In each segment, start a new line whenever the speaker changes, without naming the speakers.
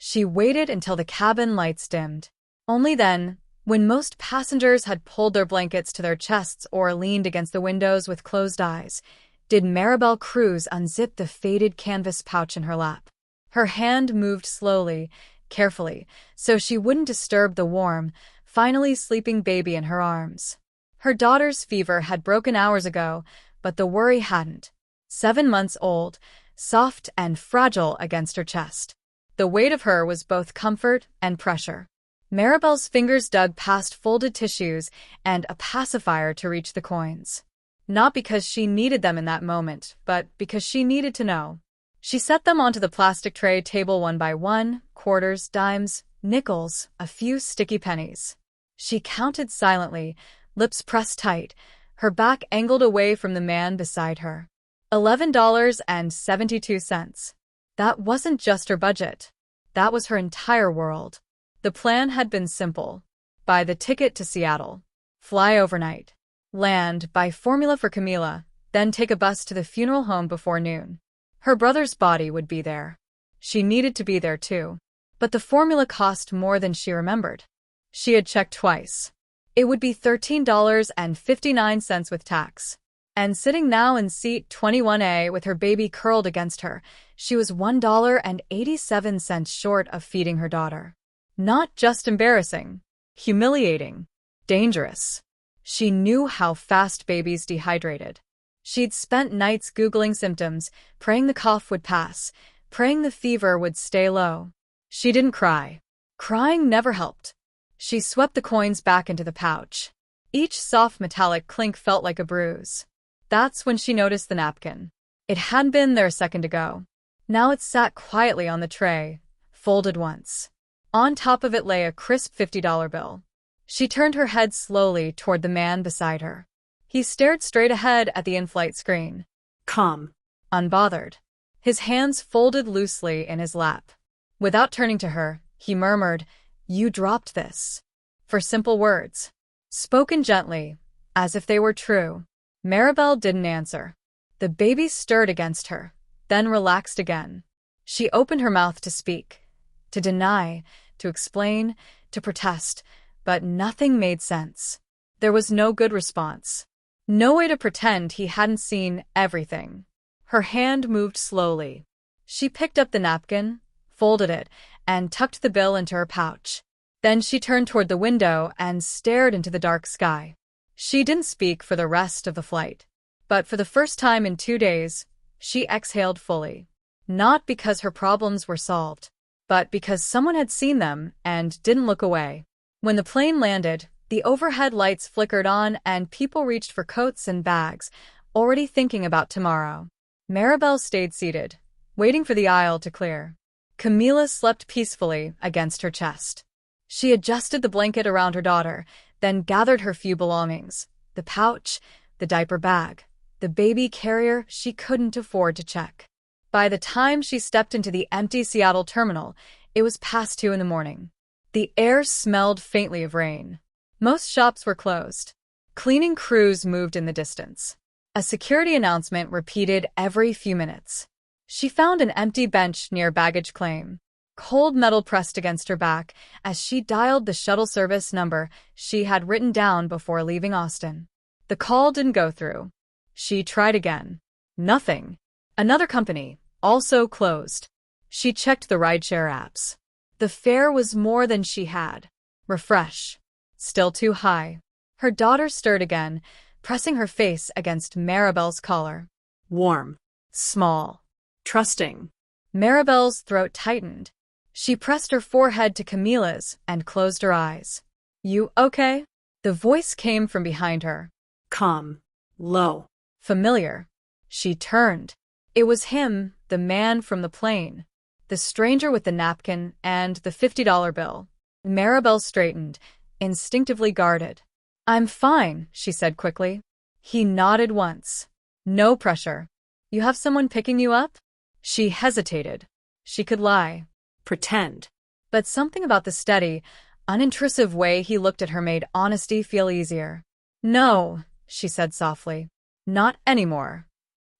She waited until the cabin lights dimmed. Only then, when most passengers had pulled their blankets to their chests or leaned against the windows with closed eyes, did Maribel Cruz unzip the faded canvas pouch in her lap. Her hand moved slowly, carefully, so she wouldn't disturb the warm, finally sleeping baby in her arms. Her daughter's fever had broken hours ago, but the worry hadn't. 7 months old, soft and fragile against her chest. The weight of her was both comfort and pressure. Maribel's fingers dug past folded tissues and a pacifier to reach the coins. Not because she needed them in that moment, but because she needed to know. She set them onto the plastic tray table one by one, quarters, dimes, nickels, a few sticky pennies. She counted silently, lips pressed tight, her back angled away from the man beside her. $11.72. That wasn't just her budget. That was her entire world. The plan had been simple. Buy the ticket to Seattle. Fly overnight. Land, buy formula for Camila, then take a bus to the funeral home before noon. Her brother's body would be there. She needed to be there too. But the formula cost more than she remembered. She had checked twice. It would be $13.59 with tax. And sitting now in seat 21A with her baby curled against her, she was $1.87 short of feeding her daughter. Not just embarrassing, humiliating, dangerous. She knew how fast babies dehydrated. She'd spent nights Googling symptoms, praying the cough would pass, praying the fever would stay low. She didn't cry. Crying never helped. She swept the coins back into the pouch. Each soft metallic clink felt like a bruise. That's when she noticed the napkin. It hadn't been there a second ago. Now it sat quietly on the tray, folded once. On top of it lay a crisp $50 bill. She turned her head slowly toward the man beside her. He stared straight ahead at the in-flight screen.
Calm.
Unbothered. His hands folded loosely in his lap. Without turning to her, he murmured, "You dropped this." 4 simple words. Spoken gently, as if they were true. Maribel didn't answer. The baby stirred against her, then relaxed again. She opened her mouth to speak, to deny, to explain, to protest, but nothing made sense. There was no good response. No way to pretend he hadn't seen everything. Her hand moved slowly. She picked up the napkin, folded it, and tucked the bill into her pouch. Then she turned toward the window and stared into the dark sky. She didn't speak for the rest of the flight. But for the first time in 2 days, she exhaled fully. Not because her problems were solved, but because someone had seen them and didn't look away. When the plane landed, the overhead lights flickered on and people reached for coats and bags, already thinking about tomorrow. Maribel stayed seated, waiting for the aisle to clear. Camila slept peacefully against her chest. She adjusted the blanket around her daughter, then gathered her few belongings, the pouch, the diaper bag, the baby carrier she couldn't afford to check. By the time she stepped into the empty Seattle terminal, it was past 2 in the morning. The air smelled faintly of rain. Most shops were closed. Cleaning crews moved in the distance. A security announcement repeated every few minutes. She found an empty bench near baggage claim. Cold metal pressed against her back as she dialed the shuttle service number she had written down before leaving Austin. The call didn't go through. She tried again. Nothing. Another company, also closed. She checked the rideshare apps. The fare was more than she had. Refresh. Still too high. Her daughter stirred again, pressing her face against Maribel's collar.
Warm.
Small.
Trusting.
Maribel's throat tightened. She pressed her forehead to Camila's and closed her eyes. "You okay?" The voice came from behind her.
Calm. Low.
Familiar. She turned. It was him, the man from the plane. The stranger with the napkin and the $50 bill. Maribel straightened, instinctively guarded. "I'm fine," she said quickly. He nodded once. No pressure. "You have someone picking you up?" She hesitated. She could lie.
Pretend.
But something about the steady, unintrusive way he looked at her made honesty feel easier. "No," she said softly. "Not anymore."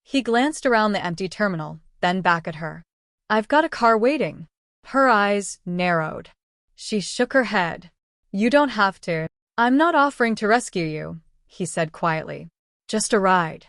He glanced around the empty terminal, then back at her. "I've got a car waiting." Her eyes narrowed. She shook her head. You don't have to. I'm not offering to rescue you, he said quietly. Just a ride.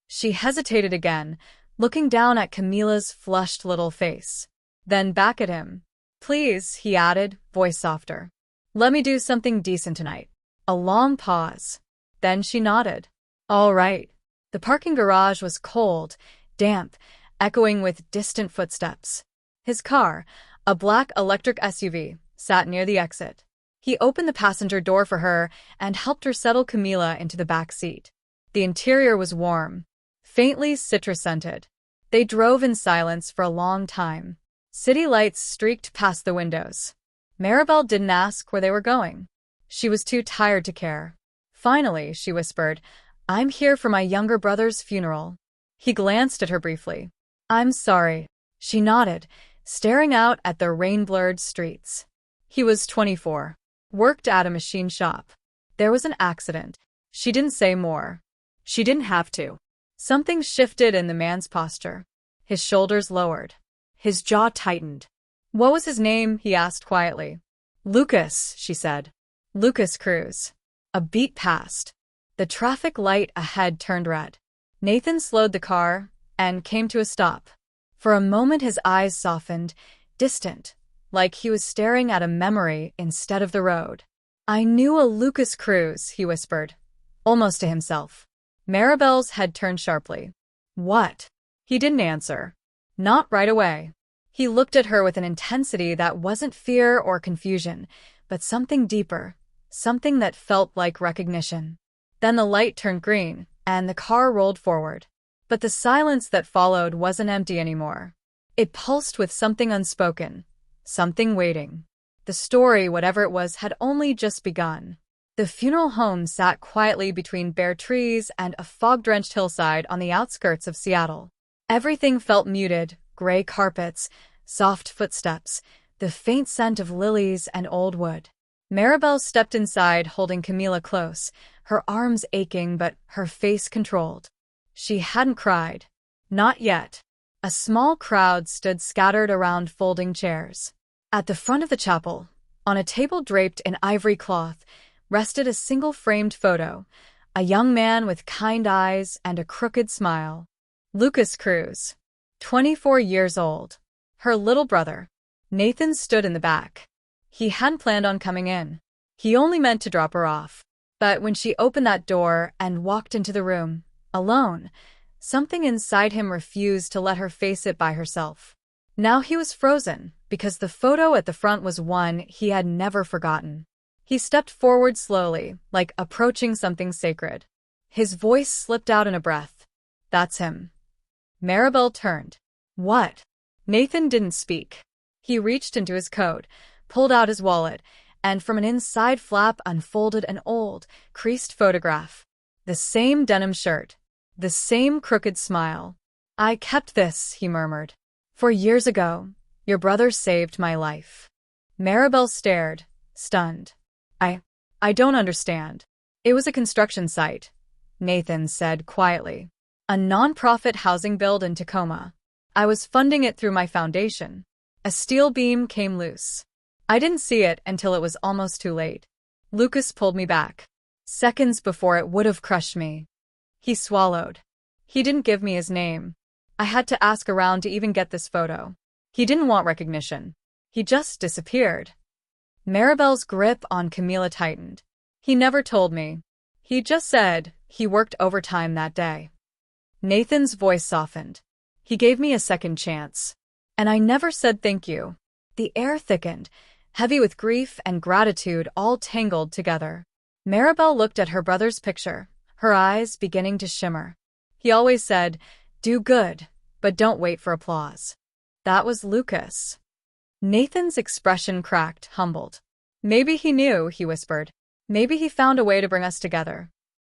She hesitated again, looking down at Camila's flushed little face. Then back at him. Please, he added, voice softer. Let me do something decent tonight. A long pause. Then she nodded. All right. The parking garage was cold, damp, echoing with distant footsteps. His car, a black electric SUV, sat near the exit. He opened the passenger door for her and helped her settle Camila into the back seat. The interior was warm, faintly citrus-scented. They drove in silence for a long time. City lights streaked past the windows. Maribel didn't ask where they were going. She was too tired to care. Finally, she whispered, I'm here for my younger brother's funeral. He glanced at her briefly. I'm sorry. She nodded, staring out at the rain-blurred streets. He was 24. Worked at a machine shop. There was an accident. She didn't say more.
She didn't have to.
Something shifted in the man's posture. His shoulders lowered.
His jaw tightened.
What was his name? He asked quietly. Lucas, she said. Lucas Cruz. A beat passed. The traffic light ahead turned red. Nathan slowed the car and came to a stop. For a moment his eyes softened, distant, like he was staring at a memory instead of the road. I knew a Lucas Cruz, he whispered, almost to himself. Maribel's head turned sharply. What? He didn't answer. Not right away. He looked at her with an intensity that wasn't fear or confusion, but something deeper, something that felt like recognition. Then the light turned green, and the car rolled forward. But the silence that followed wasn't empty anymore. It pulsed with something unspoken, something waiting. The story, whatever it was, had only just begun. The funeral home sat quietly between bare trees and a fog-drenched hillside on the outskirts of Seattle. Everything felt muted, gray carpets, soft footsteps, the faint scent of lilies and old wood. Maribel stepped inside, holding Camila close, her arms aching but her face controlled. She hadn't cried. Not yet. A small crowd stood scattered around folding chairs. At the front of the chapel, on a table draped in ivory cloth, rested a single framed photo, a young man with kind eyes and a crooked smile. Lucas Cruz, 24 years old. Her little brother. Nathan stood in the back. He hadn't planned on coming in. He only meant to drop her off. But when she opened that door and walked into the room, alone, something inside him refused to let her face it by herself. Now he was frozen, because the photo at the front was one he had never forgotten. He stepped forward slowly, like approaching something sacred. His voice slipped out in a breath. That's him. Maribel turned. What? Nathan didn't speak. He reached into his coat, pulled out his wallet, and from an inside flap unfolded an old, creased photograph. The same denim shirt. The same crooked smile. I kept this, he murmured. 4 years ago, your brother saved my life. Maribel stared, stunned. I don't understand. It was a construction site, Nathan said quietly. A non-profit housing build in Tacoma. I was funding it through my foundation. A steel beam came loose. I didn't see it until it was almost too late. Lucas pulled me back. Seconds before it would have crushed me. He swallowed. He didn't give me his name. I had to ask around to even get this photo. He didn't want recognition. He just disappeared. Maribel's grip on Camila tightened. He never told me. He just said he worked overtime that day. Nathan's voice softened. He gave me a second chance. And I never said thank you. The air thickened, heavy with grief and gratitude all tangled together. Maribel looked at her brother's picture, her eyes beginning to shimmer. He always said, do good, but don't wait for applause. That was Lucas. Nathan's expression cracked, humbled. Maybe he knew, he whispered. Maybe he found a way to bring us together.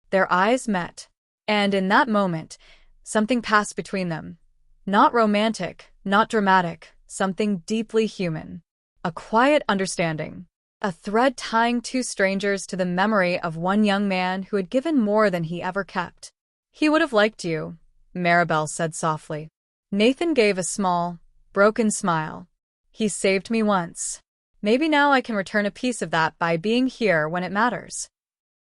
Their eyes met. And in that moment, something passed between them. Not romantic, not dramatic, something deeply human. A quiet understanding. A thread tying two strangers to the memory of one young man who had given more than he ever kept. He would have liked you, Maribel said softly. Nathan gave a small, broken smile. He saved me once. Maybe now I can return a piece of that by being here when it matters.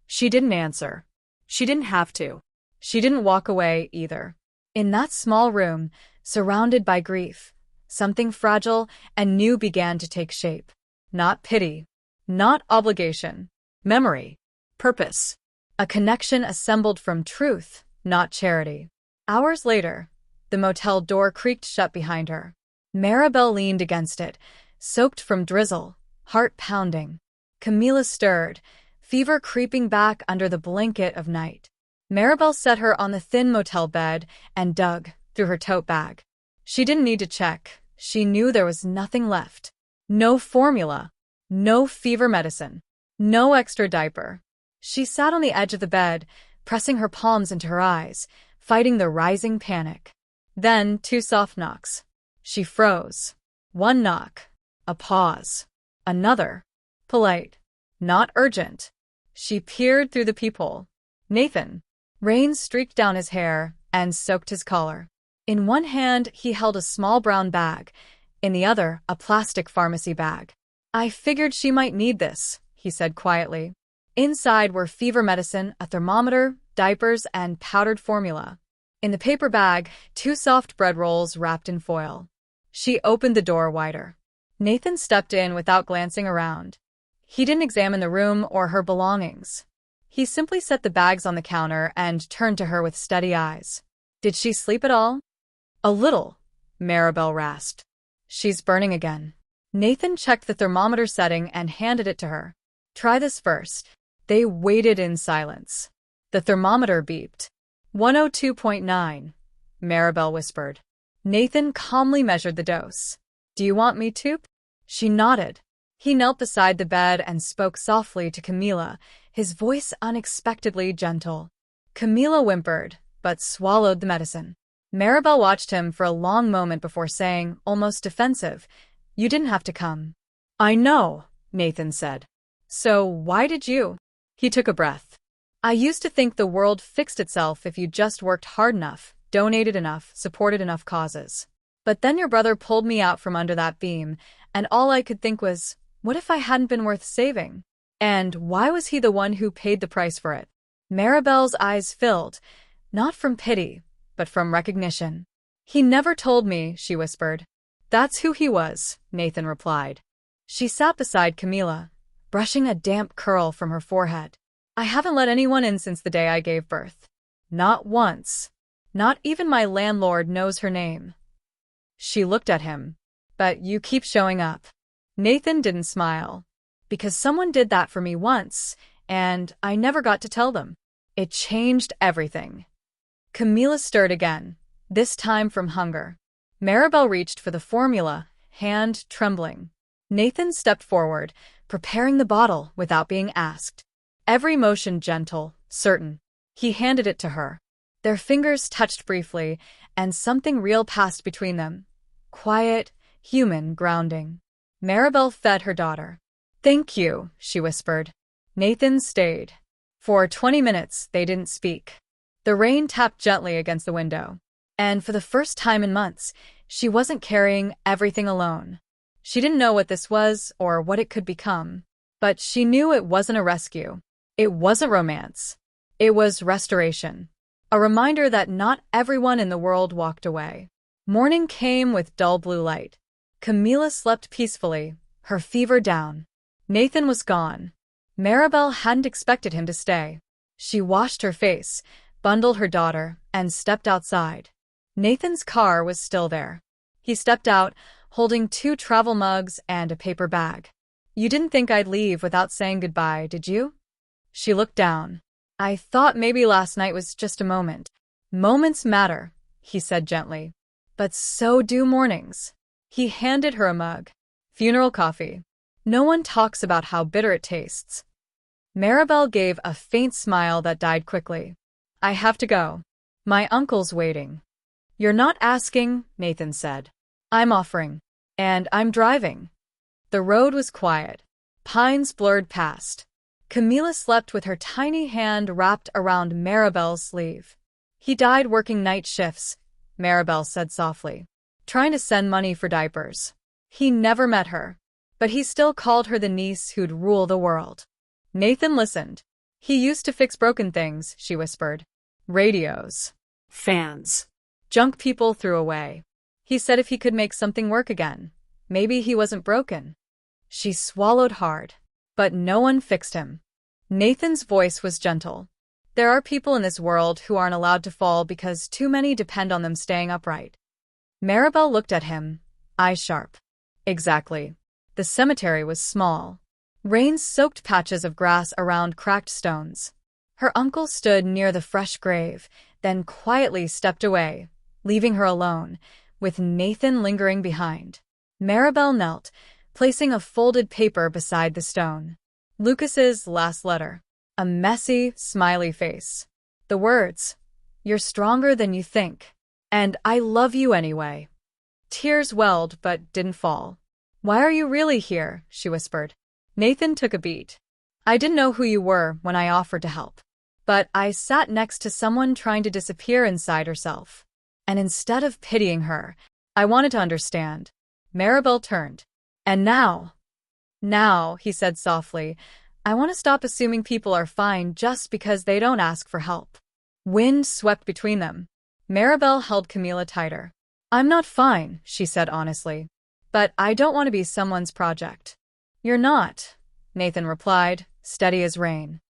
She didn't answer. She didn't have to.
She didn't walk away either. In that small room, surrounded by grief, something fragile and new began to take shape. Not pity, not obligation,
Memory. Purpose.
a connection assembled from truth, not charity. Hours later, the motel door creaked shut behind her. Maribel leaned against it, soaked from drizzle, heart pounding. Camila stirred, fever creeping back under the blanket of night. Maribel set her on the thin motel bed and dug through her tote bag. She didn't need to check. She knew there was nothing left. No formula, no fever medicine, no extra diaper. She sat on the edge of the bed, pressing her palms into her eyes, fighting the rising panic. Then 2 soft knocks. She froze. 1 knock. A pause. Another. Polite. Not urgent. She peered through the peephole. Nathan. Rain streaked down his hair and soaked his collar. In one hand, he held a small brown bag. In the other, a plastic pharmacy bag. I figured she might need this, he said quietly. Inside were fever medicine, a thermometer, diapers, and powdered formula. In the paper bag, 2 soft bread rolls wrapped in foil. She opened the door wider. Nathan stepped in without glancing around. He didn't examine the room or her belongings. He simply set the bags on the counter and turned to her with steady eyes. Did she sleep at all? A little, Maribel rasped. She's burning again. Nathan checked the thermometer setting and handed it to her. Try this first. They waited in silence. The thermometer beeped. 102.9, Maribel whispered. Nathan calmly measured the dose. Do you want me to? She nodded. He knelt beside the bed and spoke softly to Camila, his voice unexpectedly gentle. Camila whimpered, but swallowed the medicine. Maribel watched him for a long moment before saying, almost defensive, You didn't have to come. I know, Nathan said. So why did you? He took a breath. I used to think the world fixed itself if you just worked hard enough, donated enough, supported enough causes. But then your brother pulled me out from under that beam, and all I could think was, what if I hadn't been worth saving? And why was he the one who paid the price for it? Maribel's eyes filled, not from pity, but from recognition. He never told me, she whispered. That's who he was, Nathan replied. She sat beside Camila, brushing a damp curl from her forehead. I haven't let anyone in since the day I gave birth. Not once. Not even my landlord knows her name. She looked at him. But you keep showing up. Nathan didn't smile. Because someone did that for me once, and I never got to tell them. It changed everything. Camila stirred again, this time from hunger. Maribel reached for the formula, hand trembling. Nathan stepped forward, preparing the bottle without being asked. Every motion gentle, certain. He handed it to her. Their fingers touched briefly, and something real passed between them. Quiet, human grounding. Maribel fed her daughter. Thank you, she whispered. Nathan stayed. For 20 minutes, they didn't speak. The rain tapped gently against the window. And for the first time in months, she wasn't carrying everything alone. She didn't know what this was or what it could become. But she knew it wasn't a rescue. It wasn't romance. It was restoration. A reminder that not everyone in the world walked away. Morning came with dull blue light. Camila slept peacefully, her fever down. Nathan was gone. Maribel hadn't expected him to stay. She washed her face, bundled her daughter, and stepped outside. Nathan's car was still there. He stepped out, holding 2 travel mugs and a paper bag. You didn't think I'd leave without saying goodbye, did you? She looked down. I thought maybe last night was just a moment. Moments matter, he said gently. But so do mornings. He handed her a mug. Funeral coffee. No one talks about how bitter it tastes. Maribel gave a faint smile that died quickly. I have to go. My uncle's waiting. You're not asking, Nathan said. I'm offering. And I'm driving. The road was quiet. Pines blurred past. Camila slept with her tiny hand wrapped around Maribel's sleeve. He died working night shifts, Maribel said softly. Trying to send money for diapers. He never met her, but he still called her the niece who'd rule the world. Nathan listened. He used to fix broken things, she whispered. Radios.
Fans.
Junk people threw away. He said if he could make something work again, maybe he wasn't broken. She swallowed hard, but no one fixed him. Nathan's voice was gentle. There are people in this world who aren't allowed to fall because too many depend on them staying upright. Maribel looked at him, eyes sharp. Exactly. The cemetery was small. Rain-soaked patches of grass around cracked stones. Her uncle stood near the fresh grave, then quietly stepped away, leaving her alone, with Nathan lingering behind. Maribel knelt, placing a folded paper beside the stone. Lucas's last letter. A messy, smiley face. The words, "You're stronger than you think. And I love you anyway." Tears welled but didn't fall. "Why are you really here?" she whispered. Nathan took a beat. "I didn't know who you were when I offered to help. But I sat next to someone trying to disappear inside herself. And instead of pitying her, I wanted to understand." Maribel turned. "And now, he said softly, I want to stop assuming people are fine just because they don't ask for help." Wind swept between them. Maribel held Camila tighter. "I'm not fine," she said honestly. "But I don't want to be someone's project." "You're not," Nathan replied, steady as rain.